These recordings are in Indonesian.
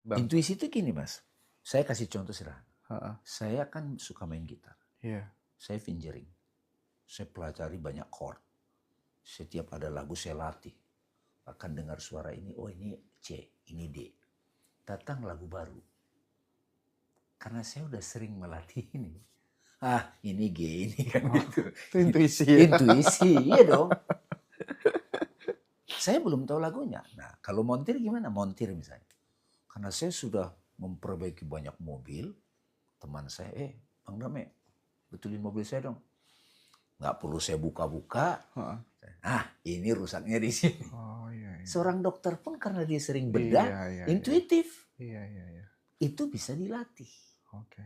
Bang? Intuisi itu gini Mas, saya kasih contoh sederhana. Heeh. Saya kan suka main gitar, Iya. saya fingering, saya pelajari banyak chord. Setiap ada lagu saya latih, akan dengar suara ini, oh ini C, ini D. Datang lagu baru, karena saya udah sering melatih ini. Ah ini G, ini kan gitu. Itu intuisi ya? Intuisi, iya dong. Saya belum tahu lagunya. Nah kalau montir gimana? Montir misalnya. Karena saya sudah memperbaiki banyak mobil, teman saya, Bang Dame, betulin mobil saya dong. Nggak perlu saya buka-buka. Heeh. Ah, ini rusaknya di sini. Oh iya. Seorang dokter pun karena dia sering Iya, bedah, iya. intuitif. Iya. Itu bisa dilatih. Oke.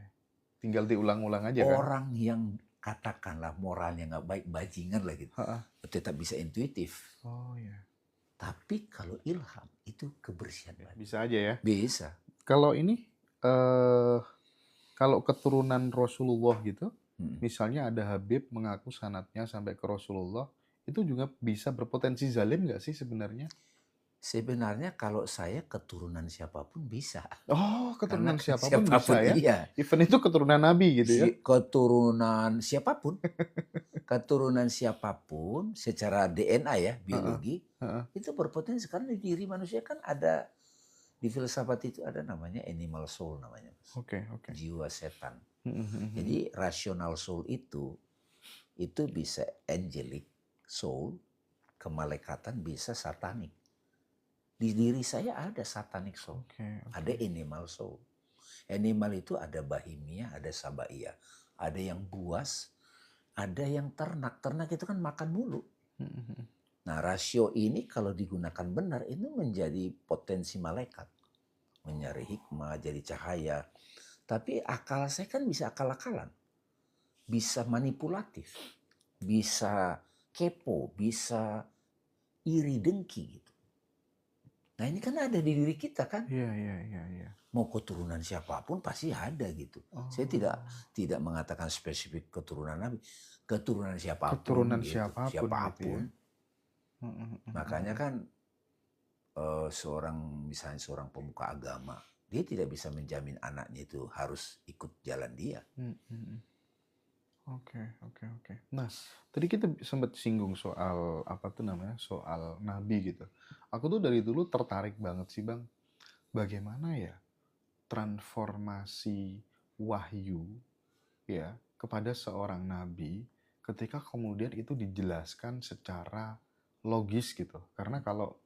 Tinggal diulang-ulang aja kan? Orang yang katakanlah moralnya nggak baik, bajingan lah gitu, Heeh. tetap bisa intuitif. Oh iya. Tapi kalau ilham, itu kebersihan batin. Bisa aja ya. Bisa. Kalau ini, kalau keturunan Rasulullah gitu, misalnya ada Habib mengaku sanadnya sampai ke Rasulullah, itu juga bisa berpotensi zalim nggak sih sebenarnya? Sebenarnya kalau saya keturunan siapapun bisa. Oh, keturunan Karena siapapun bisa ya? iya. Even itu keturunan Nabi gitu ya? Keturunan siapapun. Keturunan siapapun secara DNA ya, biologi, Heeh. itu berpotensi. Karena di diri manusia kan ada, di filsafat itu ada namanya animal soul namanya. Oke. Jiwa setan. Mhm. Jadi rational soul itu bisa angelic soul, kemalekatan, bisa satanik. Di diri saya ada satanic soul, Oke. ada animal soul. Animal itu ada bahimia, ada sabaia, ada yang buas, ada yang ternak. Ternak itu kan makan mulu. Mhm. Nah rasio ini kalau digunakan benar itu menjadi potensi malaikat. Mencari hikmah, jadi cahaya. Tapi akal saya kan bisa akal-akalan. Bisa manipulatif. Bisa kepo, bisa iri dengki gitu. Nah ini kan ada di diri kita kan. Iya. Mau keturunan siapapun pasti ada gitu. Saya tidak mengatakan spesifik keturunan Nabi. Keturunan siapapun Keturunan gitu. siapapun gitu ya. Siapapun. Mhm. Makanya kan misalnya seorang pemuka agama, dia tidak bisa menjamin anaknya itu harus ikut jalan dia. Oke. Nah, tadi kita sempat singgung soal apa tuh namanya, soal Nabi gitu. Aku tuh dari dulu tertarik banget sih Bang, bagaimana ya transformasi wahyu ya kepada seorang Nabi ketika kemudian itu dijelaskan secara logis gitu. Karena kalau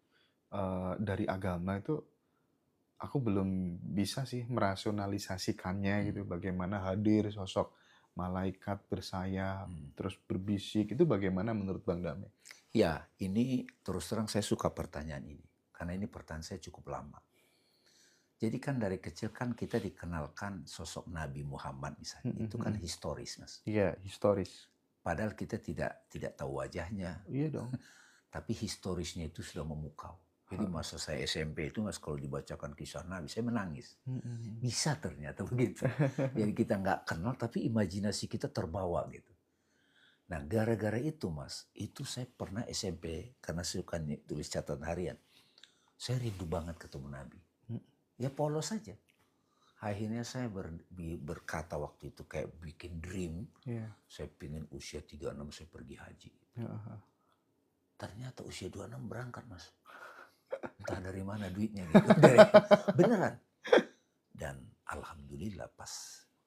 dari agama itu aku belum bisa sih merasionalisasikannya gitu, bagaimana hadir sosok malaikat bersayap, terus berbisik, itu bagaimana menurut Bang Dame? Ya, ini terus terang saya suka pertanyaan ini. Karena ini pertanyaan saya cukup lama. Jadi kan dari kecil kan kita dikenalkan sosok Nabi Muhammad misalnya. Itu kan historis, Mas. Iya, historis. Padahal kita tidak tahu wajahnya. Iya dong. Tapi historisnya itu sudah memukau. Jadi masa saya SMP itu Mas, kalau dibacakan kisah Nabi, saya menangis. Bisa ternyata begitu. Jadi kita nggak kenal tapi imajinasi kita terbawa gitu. Nah gara-gara itu Mas, itu saya pernah SMP karena suka tulis catatan harian. Saya rindu banget ketemu Nabi. Ya polos saja. Akhirnya saya berkata waktu itu kayak bikin dream. Iya. Saya pingin usia 36 saya pergi haji. Ternyata usia 26 berangkat Mas. Entah dari mana duitnya gitu. Beneran. Dan alhamdulillah pas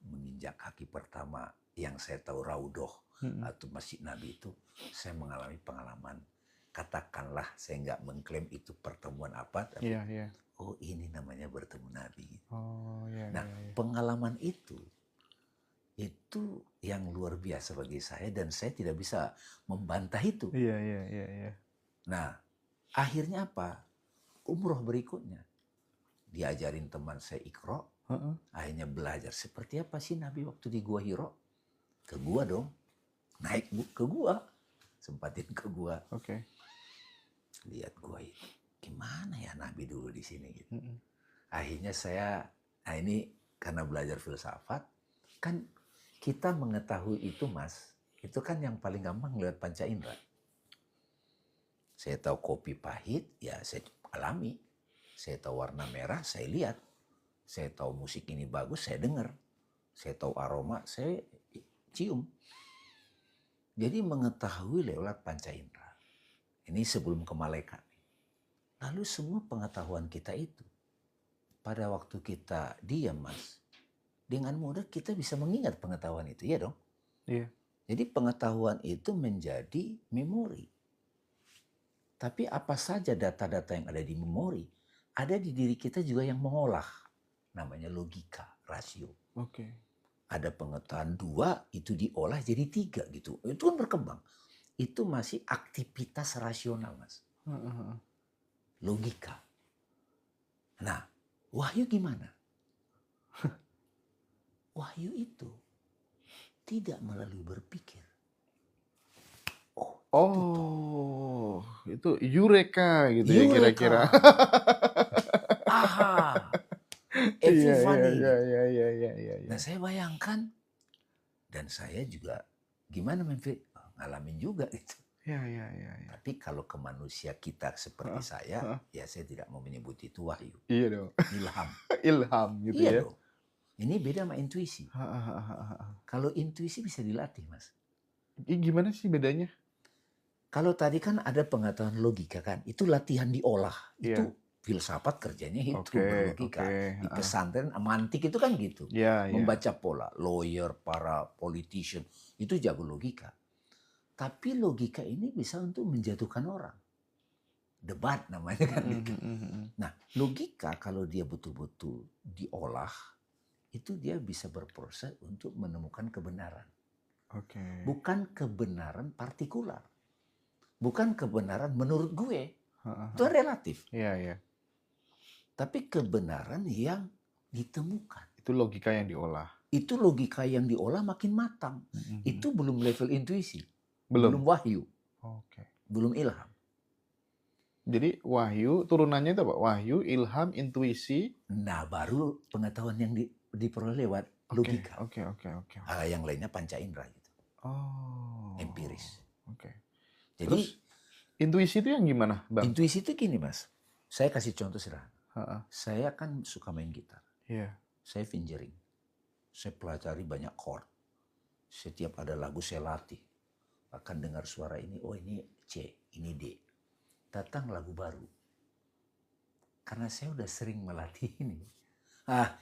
menginjak kaki pertama yang saya tahu Raudhoh atau Masjid Nabi itu, saya mengalami pengalaman. Katakanlah saya nggak mengklaim itu pertemuan apa, tapi oh ini namanya bertemu Nabi. Nah pengalaman itu yang luar biasa bagi saya dan saya tidak bisa membantah itu. Iya. Nah akhirnya apa? Umroh berikutnya diajarin teman saya Iqra, akhirnya belajar seperti apa sih Nabi waktu di Gua Hiro. Ke gua dong, naik ke gua, sempatin ke gua. Lihat gua itu, gimana ya Nabi dulu di sini gitu. Akhirnya ini karena belajar filsafat, kan kita mengetahui itu Mas, itu kan yang paling gampang lewat panca indera. Saya tahu kopi pahit, ya saya alami. Saya tahu warna merah, saya lihat. Saya tahu musik ini bagus, saya dengar. Saya tahu aroma, saya cium. Jadi mengetahui lewat panca indera. Ini sebelum ke malaikat. Lalu semua pengetahuan kita itu, pada waktu kita diam, Mas, dengan mudah kita bisa mengingat pengetahuan itu, ya dong? Iya. Jadi pengetahuan itu menjadi memori. Tapi apa saja data-data yang ada di memori, ada di diri kita juga yang mengolah. Namanya logika, rasio. Oke. Ada pengetahuan 2, itu diolah jadi 3 gitu. Itu kan berkembang. Itu masih aktivitas rasional, Mas. Logika. Nah, wahyu gimana? Wahyu itu tidak melalui berpikir. Oh, itu eureka gitu ya Eureka. kira-kira. Aha. Iya, Epiphany. iya. Nah, saya bayangkan, dan saya juga gimana ngalamin juga gitu. Iya. Tapi kalau ke manusia kita seperti saya, ya saya tidak mau menyebut itu wahyu. Iya dong. Ilham. Ilham gitu Iya ya. dong. Ini beda sama intuisi. Kalau intuisi bisa dilatih, Mas. Gimana sih bedanya? Kalau tadi kan ada pengetahuan logika kan, itu latihan diolah. Iya. Itu filsafat kerjanya itu Oke, berlogika. oke, Di pesantren mantik itu kan gitu. Iya. Membaca pola, lawyer, para politician, itu jago logika. Tapi logika ini bisa untuk menjatuhkan orang. Debat namanya kan. Nah, logika kalau dia betul-betul diolah, itu dia bisa berproses untuk menemukan kebenaran. Oke. Bukan kebenaran partikular. Bukan kebenaran menurut gue. Itu relatif. Iya. Tapi kebenaran yang ditemukan. Itu logika yang diolah. Itu logika yang diolah makin matang. Itu belum level intuisi. Belum wahyu. Oke. Belum ilham. Jadi wahyu, turunannya itu apa? Wahyu, ilham, intuisi. Nah, baru pengetahuan yang diperoleh lewat logika. Oke. Yang lainnya panca indera gitu. Oh. Empiris. Oke. Jadi terus intuisi itu yang gimana, Bang? Intuisi itu gini, Mas. Saya kasih contoh sederhana. Ha-ha. Saya kan suka main gitar. Iya. Saya fingering. Saya pelajari banyak chord. Setiap ada lagu saya latih. Akan dengar suara ini, oh ini C, ini D. Datang lagu baru. Karena saya udah sering melatih ini.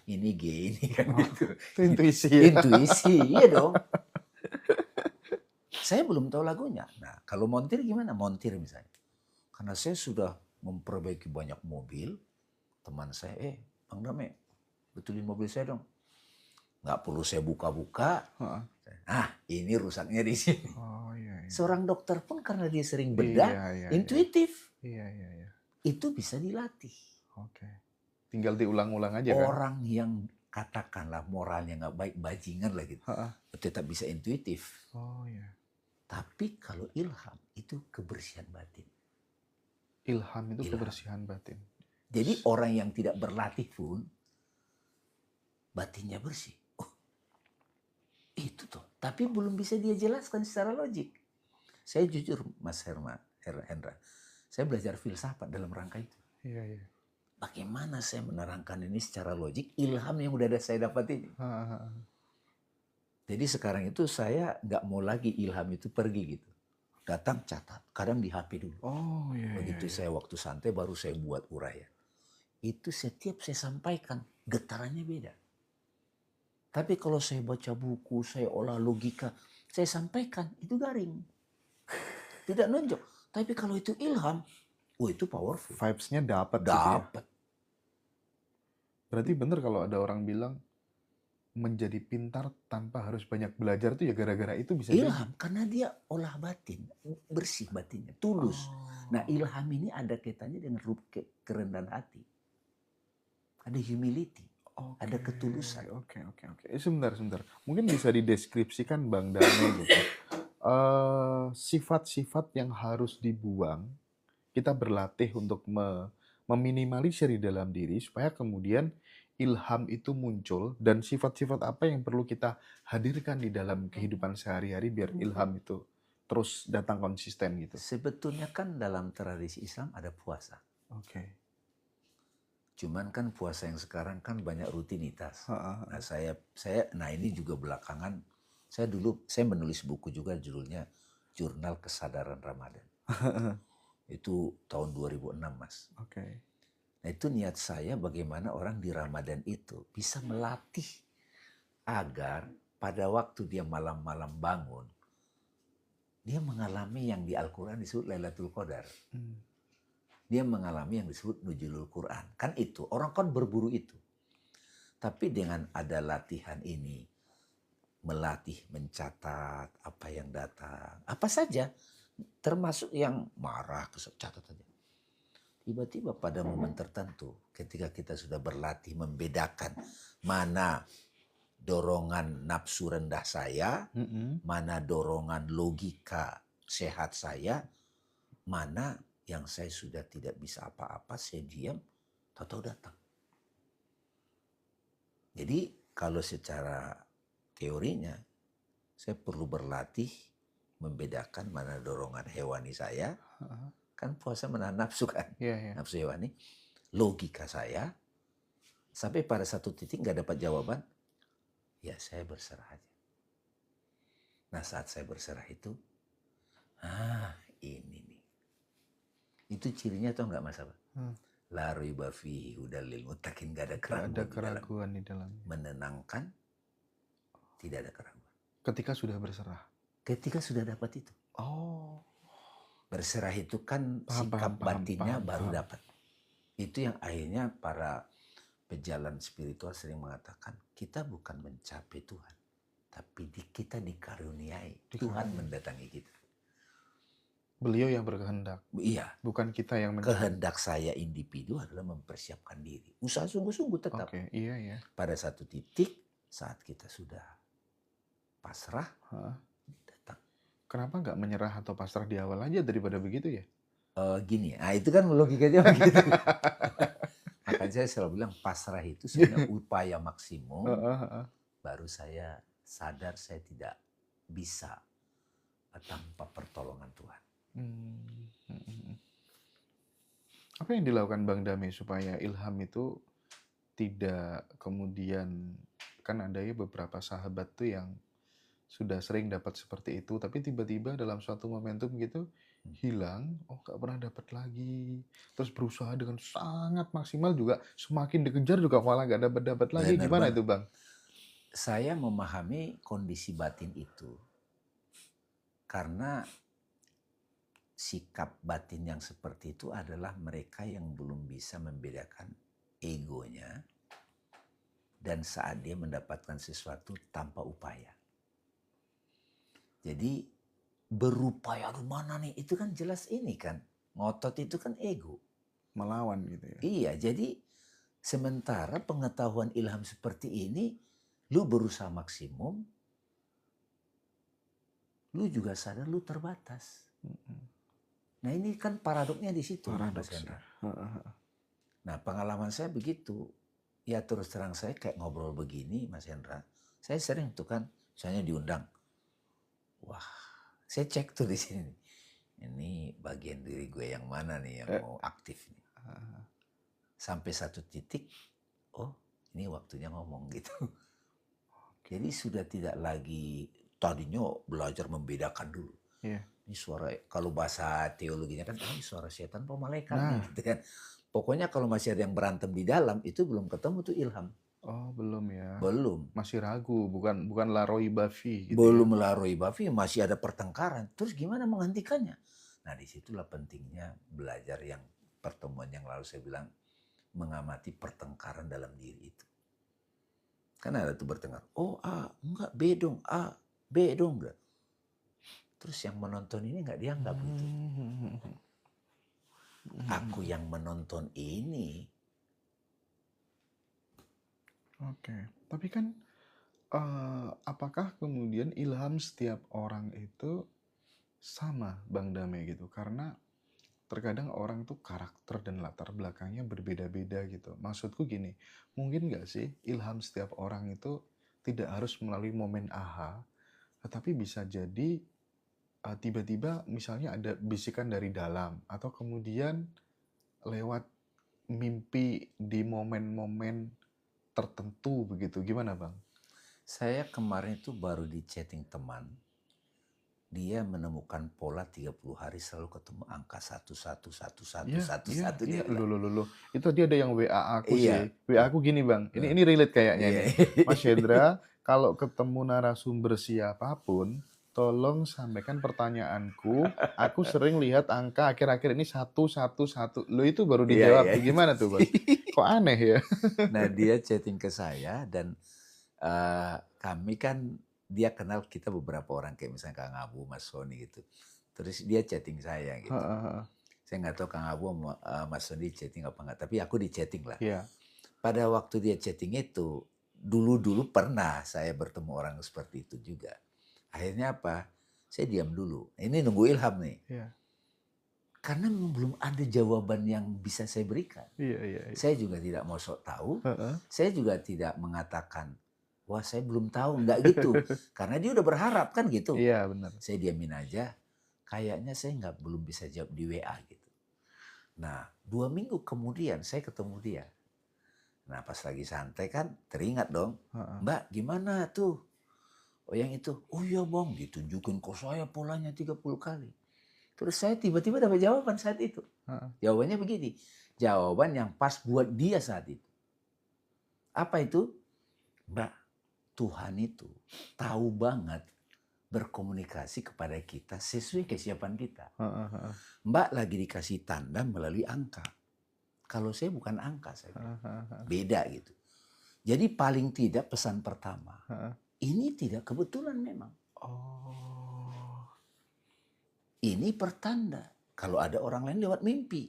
Ini G, ini kan gitu. Itu intuisi ya? Intuisi, iya dong. Saya belum tahu lagunya. Nah, kalau montir gimana? Montir misalnya. Karena saya sudah memperbaiki banyak mobil, teman saya, Bang Dame, betulin mobil saya dong. Nggak perlu saya buka-buka. Ini rusaknya di sini. Oh iya. Seorang dokter pun karena dia sering bedah, intuitif. Iya. Itu bisa dilatih. Oke. Tinggal diulang-ulang aja kan? Orang yang katakanlah moralnya nggak baik, bajingan lah gitu. Tetap bisa intuitif. Oh iya. Tapi kalau ilham itu kebersihan batin. Ilham itu kebersihan batin. Jadi orang yang tidak berlatih pun batinnya bersih. Itu tuh. Tapi belum bisa dia jelaskan secara logik. Saya jujur, Mas Hendra, saya belajar filsafat dalam rangka itu. Iya. Bagaimana saya menerangkan ini secara logik, ilham yang udah saya dapat ini. Jadi sekarang itu saya nggak mau lagi ilham itu pergi gitu. Datang catat, kadang di HP dulu. Oh iya. Begitu saya waktu santai baru saya buat uraian. Itu setiap saya sampaikan, getarannya beda. Tapi kalau saya baca buku, saya olah logika, saya sampaikan, itu garing. Tidak nonjok. Tapi kalau itu ilham, itu powerful. Vibes-nya dapat. Dapat. Gitu ya? Berarti benar kalau ada orang bilang menjadi pintar tanpa harus banyak belajar itu ya gara-gara itu bisa ilham jadi. Karena dia olah batin, bersih batinnya, tulus. Nah, ilham ini ada kaitannya dengan kerendahan hati. Ada humility, ada ketulusan. Oke. Sebentar. Mungkin bisa dideskripsikan Bang Dame gitu. Sifat-sifat yang harus dibuang, kita berlatih untuk meminimalisir di dalam diri supaya kemudian ilham itu muncul, dan sifat-sifat apa yang perlu kita hadirkan di dalam kehidupan sehari-hari biar ilham itu terus datang konsisten gitu. Sebetulnya kan dalam tradisi Islam ada puasa. Oke. Cuman kan puasa yang sekarang kan banyak rutinitas. Heeh. Nah nah ini juga belakangan, saya menulis buku juga judulnya Jurnal Kesadaran Ramadan. Itu tahun 2006, Mas. Oke. Nah itu niat saya bagaimana orang di Ramadan itu bisa melatih agar pada waktu dia malam-malam bangun, dia mengalami yang di Al-Quran disebut Lailatul Qadar. Dia mengalami yang disebut Nuzulul Quran. Kan itu, orang kan berburu itu. Tapi dengan ada latihan ini, melatih mencatat apa yang datang, apa saja, termasuk yang marah, catat aja. Tiba-tiba pada momen tertentu, ketika kita sudah berlatih membedakan mana dorongan nafsu rendah saya, mana dorongan logika sehat saya, mana yang saya sudah tidak bisa apa-apa, saya diam, tahu-tahu datang. Jadi kalau secara teorinya, saya perlu berlatih membedakan mana dorongan hewani saya, kan puasa menahan nafsu kan, nafsu hewani, logika saya, sampai pada satu titik nggak dapat jawaban, ya saya berserah aja. Nah saat saya berserah itu, ini nih. Itu cirinya tau nggak Mas apa? La raiba fihi hudal lil muttaqin, nggak ada keraguan di dalam. Menenangkan, tidak ada keraguan. Ketika sudah berserah. Ketika sudah dapat itu. Oh. Berserah itu kan sikap batinnya baru dapat. Itu yang akhirnya para pejalan spiritual sering mengatakan, kita bukan mencapai Tuhan, tapi kita dikaruniai. Tuhan mendatangi kita. Beliau yang berkehendak. Iya. Bukan kita yang mencari. Kehendak saya individu adalah mempersiapkan diri. Usaha sungguh-sungguh tetap. Oke, iya. Pada satu titik saat kita sudah pasrah, datang. Kenapa nggak menyerah atau pasrah di awal aja daripada begitu ya? Gini, itu kan logikanya begitu. Makanya saya selalu bilang pasrah itu sebenarnya upaya maksimum. Baru saya sadar saya tidak bisa tanpa pertolongan Tuhan. Apa yang dilakukan Bang Dame supaya ilham itu tidak kemudian, kan ada ya beberapa sahabat tuh yang sudah sering dapat seperti itu, tapi tiba-tiba dalam suatu momentum gitu hilang, nggak pernah dapat lagi, terus berusaha dengan sangat maksimal juga, semakin dikejar juga malah nggak dapat lagi. Gimana itu Bang? Saya memahami kondisi batin itu karena sikap batin yang seperti itu adalah mereka yang belum bisa membedakan egonya dan saat dia mendapatkan sesuatu tanpa upaya. Jadi berupaya mana nih, itu kan jelas ini kan, ngotot itu kan ego. Melawan gitu ya. Iya, jadi sementara pengetahuan ilham seperti ini, lu berusaha maksimum, lu juga sadar lu terbatas. Nah ini kan paradoksnya di situ. Paradoks. Nah pengalaman saya begitu. Ya terus terang saya kayak ngobrol begini Mas Hendra. Saya sering tuh kan, misalnya diundang. Wah, saya cek tuh di sini. Ini bagian diri gue yang mana nih yang mau aktif nih. Sampai satu titik, ini waktunya ngomong gitu. Jadi sudah tidak lagi, tadinya belajar membedakan dulu. Ini suara, kalau bahasa teologinya kan, ini suara setan atau malaikat nih, gitu kan. Pokoknya kalau masih ada yang berantem di dalam, itu belum ketemu tuh ilham. Oh belum ya? Belum. Masih ragu, bukan la raiba fihi. Gitu belum la raiba fihi, masih ada pertengkaran. Terus gimana menghentikannya? Nah disitulah pentingnya belajar yang pertemuan yang lalu saya bilang, mengamati pertengkaran dalam diri itu. Kan ada tuh bertengkar. Enggak, B dong, A, B dong. Terus yang menonton ini nggak dianggap gitu. Aku yang menonton ini. Oke, tapi kan apakah kemudian ilham setiap orang itu sama Bang Dame gitu? Karena terkadang orang tuh karakter dan latar belakangnya berbeda-beda gitu. Maksudku gini, mungkin nggak sih ilham setiap orang itu tidak harus melalui momen aha, tetapi bisa jadi tiba-tiba misalnya ada bisikan dari dalam, atau kemudian lewat mimpi di momen-momen tertentu begitu, gimana Bang? Saya kemarin itu baru di chatting teman, dia menemukan pola 30 hari selalu ketemu angka 1111 Iya iya 11 iya, dia bilang. loh, itu dia ada yang WA aku sih, Iya, WA aku gini Bang, heeh, ini relate kayaknya iya. nih, "Mas Hendra, kalau ketemu narasumber siapapun, tolong sampaikan pertanyaanku, aku sering lihat angka akhir-akhir ini 111." Loh itu baru Iya dijawab iya. tuh, gimana tuh Bang? Kok aneh ya? Nah, dia chatting ke saya dan, kami kan dia kenal kita beberapa orang kayak misalnya Kang Abu, Mas Sony gitu. Terus dia chatting saya gitu. Heeh heeh, Saya nggak tahu Kang Abu sama, Mas Sony chatting apa enggak, tapi aku di-chatting lah. iya Pada waktu dia chatting itu, dulu-dulu pernah saya bertemu orang seperti itu juga. Akhirnya apa, saya diam dulu, ini nunggu ilham nih. iya Karena memang belum ada jawaban yang bisa saya berikan. iya iya iya, Saya juga tidak mau sok tahu, heeh, saya juga tidak mengatakan, wah saya belum tahu, enggak gitu. Karena dia udah berharap kan gitu. iya bener, Saya diamin aja, kayaknya saya nggak belum bisa jawab di WA gitu. Nah, 2 minggu kemudian saya ketemu dia. Nah pas lagi santai kan teringat dong, heeh Mbak gimana tuh? Oh yang itu, oh iya bang ditunjukin ke saya polanya 30 kali. Terus saya tiba-tiba dapat jawaban saat itu. heeh, Jawabannya begini, jawaban yang pas buat dia saat itu. Apa itu? Mbak, Tuhan itu tahu banget berkomunikasi kepada kita sesuai kesiapan kita. heeh heeh Mbak lagi dikasih tanda melalui angka. Kalau saya bukan angka, saya bilang. heeh heeh heeh, Beda gitu. Jadi paling tidak pesan pertama, heeh. ini tidak kebetulan memang. Oh, Ini pertanda kalau ada orang lain lewat mimpi.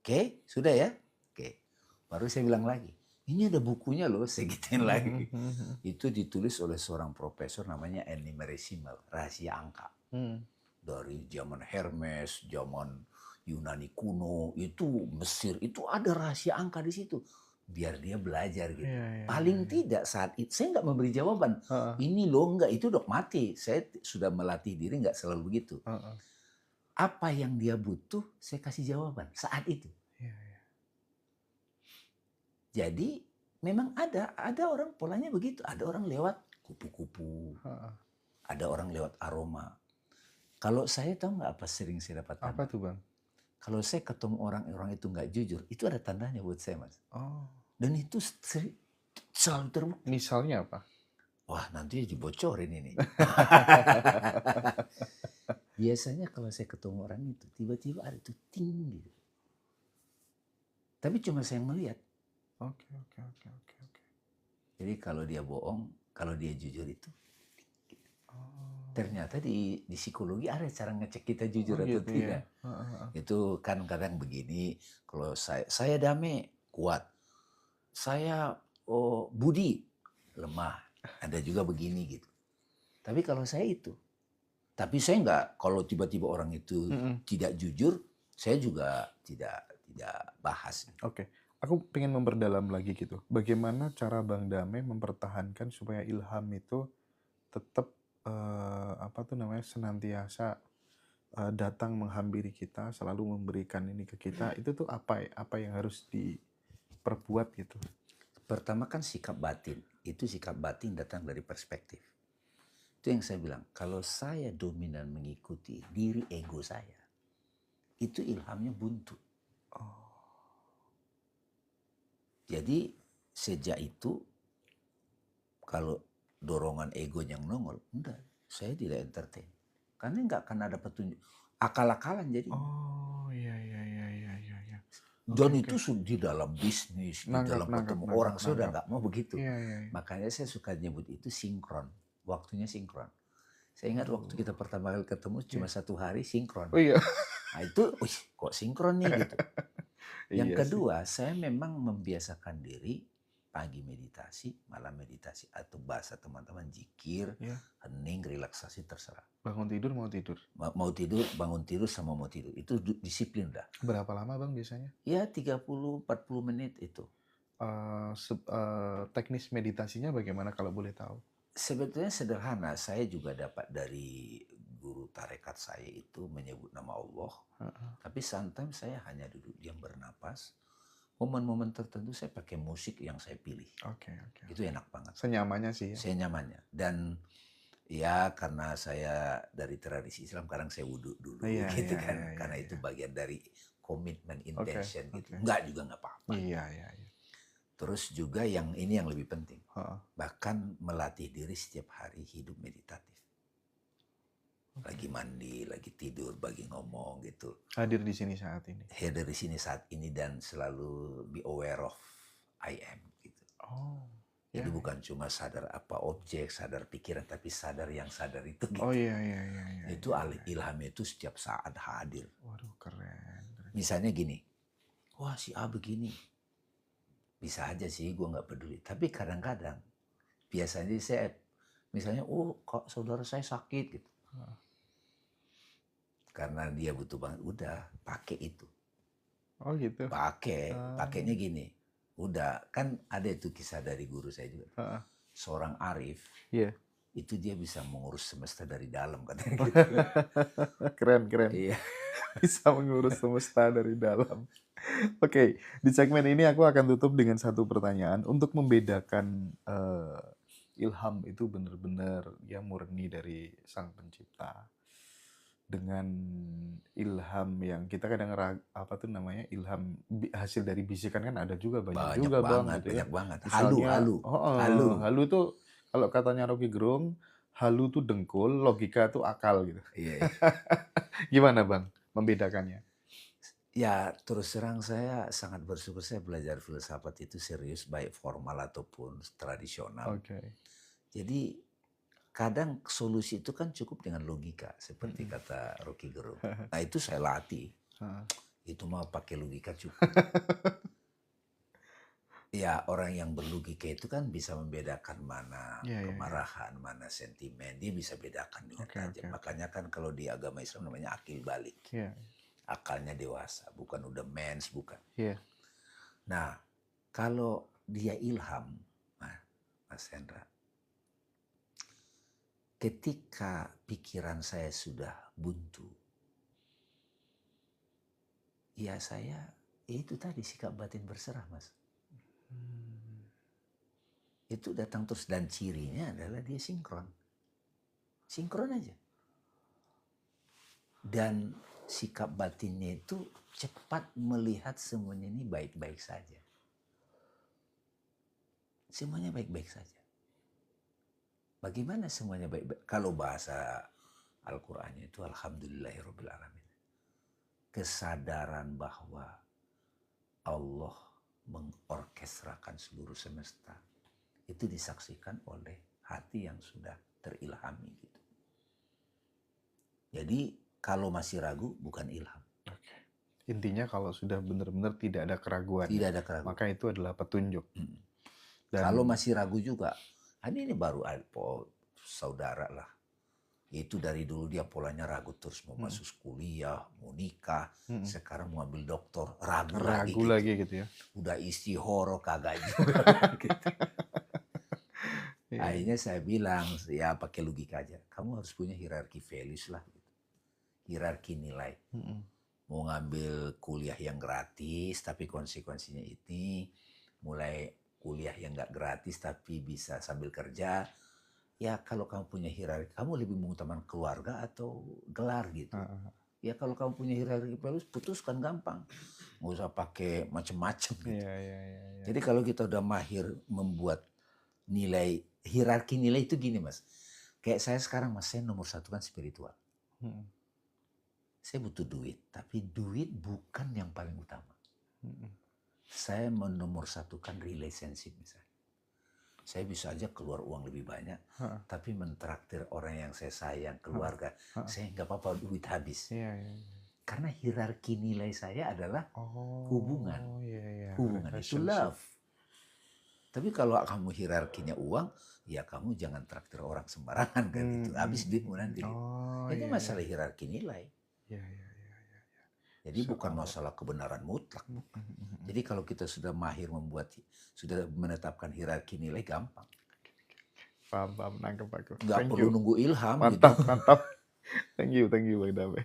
Oke, sudah ya? Oke. Baru saya bilang lagi, ini ada bukunya loh, saya gituin lagi. mhm mhm mhm, Itu ditulis oleh seorang profesor namanya Ennimeresimal, rahasia angka. mmm, Dari zaman Hermes, zaman Yunani kuno, itu Mesir, itu ada rahasia angka di situ. Biar dia belajar gitu. iya iya iya Paling iya, tidak saat itu, saya nggak memberi jawaban. heeh Ini loh enggak, itu dok mati. Saya sudah melatih diri nggak selalu begitu. heeh, Apa yang dia butuh, saya kasih jawaban saat itu. iya iya, Jadi memang ada orang polanya begitu. Ada orang lewat kupu-kupu, heeh. ada orang lewat aroma. Kalau saya tahu nggak apa sering saya dapat Apa tanda? tuh, Bang? Kalau saya ketemu orang-orang itu nggak jujur, itu ada tandanya buat saya mas. Oh, Dan itu selalu terbukti. misalnya apa? Wah nanti dibocorin ini. Biasanya kalau saya ketemu orang itu, tiba-tiba ada tuh ting gitu. Tapi cuma saya melihat. Oke oke oke oke oke. Jadi kalau dia bohong, kalau dia jujur itu, Oh. ternyata di psikologi ada cara ngecek kita Oh jujur atau gitu ya? tidak. Heeh heeh. Itu kan kadang begini, kalau saya damai, kuat. Saya budi, lemah. Ada juga begini gitu. Tapi kalau saya itu, tapi saya nggak, kalau tiba-tiba orang itu Mhm, tidak jujur, saya juga tidak bahas. oke. Aku pengen memperdalam lagi gitu. Bagaimana cara Bang Dame mempertahankan supaya ilham itu tetap, apa tuh namanya, senantiasa, datang menghampiri kita, selalu memberikan ini ke kita, itu tuh apa yang harus diperbuat gitu? Pertama kan sikap batin. Itu sikap batin datang dari perspektif. Itu yang saya bilang, kalau saya dominan mengikuti diri ego saya, itu ilhamnya buntu. Oh, Jadi sejak itu kalau dorongan ego yang nongol, enggak, saya tidak entertain. Karena enggak akan ada petunjuk. Akal-akalan jadinya. oh, iya iya iya iya iya iya. Oke Dan oke. itu di dalam bisnis, di Nangkap dalam nangkap ketemu nangkap orang, saya udah nangkap. nggak mau begitu. Iya iya iya. Makanya saya suka nyebut itu sinkron. Waktunya sinkron. Saya ingat waktu Oh, kita pertama kali ketemu cuma iya. 1 hari sinkron. Oh iya. Nah itu, wih, kok sinkron nih gitu. Yang Iya sih. kedua, saya memang membiasakan diri pagi meditasi, malam meditasi, atau bahasa teman-teman zikir, Iya. hening, relaksasi, terserah. Bangun tidur mau tidur. Mau tidur, bangun tidur sama mau tidur. Itu disiplin dah. Berapa lama Bang biasanya? Ya 30-40 menit itu. Teknis meditasinya bagaimana kalau boleh tahu? Sebetulnya sederhana, saya juga dapat dari guru tarekat saya itu menyebut nama Allah. Heeh. Tapi sometimes saya hanya duduk diam bernapas, momen-momen tertentu saya pakai musik yang saya pilih. Oke, oke. Itu enak banget. Senyamannya sih ya. Senyamannya. Dan ya karena saya dari tradisi Islam, kadang saya wudhu dulu Iya, gitu iya, kan. iya, iya, Karena itu iya. bagian dari komitmen, Oke, intention gitu. oke. Enggak juga nggak apa-apa. Iya, iya, iya. Terus juga yang ini yang lebih penting. Heeh. Bahkan melatih diri setiap hari hidup meditatif. Lagi mandi, lagi tidur, lagi ngomong gitu. Hadir di sini saat ini. Hadir di sini saat ini dan selalu be aware of I am gitu. Oh. Jadi Ya, bukan cuma sadar apa objek, sadar pikiran, tapi sadar yang sadar itu gitu. oh iya, iya, iya, iya. Itu Iya. ilham itu setiap saat hadir. Waduh, keren, keren. Misalnya gini, wah si A begini. Bisa aja sih gue nggak peduli. Tapi kadang-kadang biasanya saya misalnya, oh kok saudara saya sakit gitu. Karena dia butuh banget, udah pakai itu. Oh gitu. Pakainya gini. Udah, kan ada itu kisah dari guru saya juga. Heeh. Seorang arif, Iya. itu dia bisa mengurus semesta dari dalam katanya gitu. Keren, keren. Iya. Bisa mengurus semesta dari dalam. Oke, di segmen ini aku akan tutup dengan satu pertanyaan untuk membedakan ilham itu benar-benar ya murni dari Sang Pencipta dengan ilham yang kita kadang apa tuh namanya ilham hasil dari bisikan kan ada juga banyak juga bang Banget, gitu ya. banyak banget. Misalnya, Halu. halu tuh kalau katanya Rocky Gerung, halu tuh dengkul, logika tuh akal gitu. Iya. Gimana bang membedakannya? Ya, terus terang saya sangat bersyukur saya belajar filsafat itu serius, baik formal ataupun tradisional. Oke. Jadi kadang solusi itu kan cukup dengan logika, seperti kata Rocky Gerung. Nah itu saya latih. Itu mah pakai logika cukup. Ya, orang yang berlogika itu kan bisa membedakan mana kemarahan, mana sentimen. Dia bisa bedakan dengan tajam. Makanya kan kalau di agama Islam namanya akil balik. Akalnya dewasa, bukan udah mens, bukan. Nah, kalau dia ilham, Mas Hendra, ketika pikiran saya sudah buntu, ya saya, itu tadi sikap batin berserah, Mas. Itu datang terus dan cirinya adalah dia sinkron. Sinkron aja. Dan sikap batinnya itu cepat melihat semuanya ini baik-baik saja. Semuanya baik-baik saja. Bagaimana semuanya baik-baik? Kalau bahasa Al-Qur'annya itu alhamdulillahirrabbilalamin. Kesadaran bahwa Allah mengorkestrakan seluruh semesta itu disaksikan oleh hati yang sudah terilhami gitu. Jadi kalau masih ragu bukan ilham. Intinya kalau sudah benar-benar tidak ada keraguan, maka itu adalah petunjuk. Dan kalau masih ragu juga, ini baru saudara lah. Itu dari dulu dia polanya ragu terus mau masuk kuliah, mau nikah, sekarang mau ambil doktor, ragu lagi gitu ya. Udah istihoro kagak juga gitu. Akhirnya saya bilang, ya pakai logika aja. Kamu harus punya hierarki values lah. Gitu. Hierarki nilai. Mau ngambil kuliah yang gratis, tapi konsekuensinya ini, mulai kuliah yang nggak gratis, tapi bisa sambil kerja. Ya kalau kamu punya hierarki, kamu lebih mengutamakan keluarga atau gelar gitu. Ya kalau kamu punya hierarki values, putuskan gampang. Nggak usah pakai macam-macam gitu. Jadi kalau kita udah mahir membuat nilai, hierarki nilai itu gini Mas. Kayak saya sekarang Mas, saya nomor satu kan spiritual. Saya butuh duit, tapi duit bukan yang paling utama. Saya menomorsatukan relationship misalnya. Saya bisa aja keluar uang lebih banyak, tapi mentraktir orang yang saya sayang, keluarga, saya nggak apa-apa duit habis. Karena hierarki nilai saya adalah hubungan. Hubungan itu love. Tapi kalau kamu hierarkinya uang, ya kamu jangan traktir orang sembarangan kan gitu. Habis duitmu nanti. Itu masalah hierarki nilai. Jadi bukan masalah kebenaran mutlak. Jadi kalau kita sudah mahir sudah menetapkan hierarki nilai, gampang. Paham, nangkep aku. Nggak perlu nunggu ilham. Mantap, gitu. Mantap. Thank you Bang Dabe.